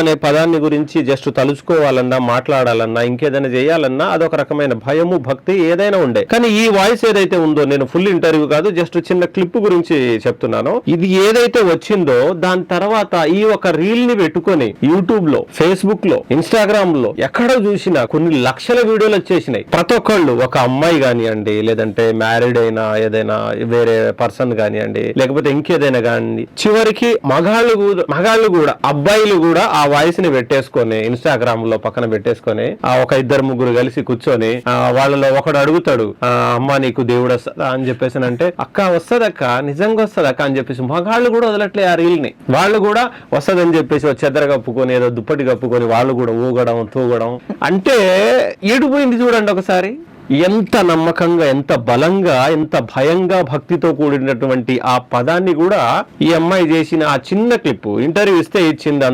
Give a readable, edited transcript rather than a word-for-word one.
అనే పదాన్ని గురించి జస్ట్ తలుచుకోవాలన్నా, మాట్లాడాలన్నా, ఇంకేదైనా చేయాలన్నా అదొక రకమైన భయము, భక్తి ఏదైనా ఉండే. కానీ ఈ వాయిస్ ఏదైతే ఉందో, నేను ఫుల్ ఇంటర్వ్యూ కాదు, జస్ట్ చిన్న క్లిప్ గురించి చెప్తున్నాను. ఇది ఏదైతే వచ్చిందో దాని తర్వాత ఈ ఒక రీల్ ని పెట్టుకొని యూట్యూబ్ లో, ఫేస్బుక్ లో, ఇన్స్టాగ్రామ్ లో ఎక్కడ చూసినా కొన్ని లక్షల వీడియోలు వచ్చేసినాయి. ప్రతి ఒక్కళ్ళు, ఒక అమ్మాయి కానివ్వండి, లేదంటే మ్యారీడ్ అయినా ఏదైనా వేరే పర్సన్ కానివ్వండి, లేకపోతే ఇంకేదైనా కానీ, చివరికి మగాళ్ళు కూడా అబ్బాయిలు కూడా ఆ వాయిస్ ని పెట్టేసుకొని ఇన్స్టాగ్రామ్ లో పక్కన పెట్టేసుకొని ఒక ఇద్దరు ముగ్గురు కలిసి కూర్చొని వాళ్ళలో ఒకడు అడుగుతాడు, అమ్మ నీకు దేవుడు వస్తుందా అని చెప్పేసి అంటే, అక్క వస్తదక్క, నిజంగా వస్తదక్క అని చెప్పేసి మగాళ్ళు కూడా వదలట్లే ఆ రీల్ ని. వాళ్ళు కూడా వస్తదని చెప్పేసి చెద్దర కప్పుకొని, ఏదో దుప్పటి కప్పుకొని వాళ్ళు కూడా ఊగడం, తూగడం. అంటే ఏడిపోయింది చూడండి ఒకసారి. ఎంత నమ్మకంగా, ఎంత బలంగా, ఎంత భయంగా, భక్తితో కూడినటువంటి ఆ పదాన్ని కూడా ఈ అమ్మాయి చేసిన ఆ చిన్న క్లిప్ ఇంటర్వ్యూ ఇస్తే ఇచ్చింది.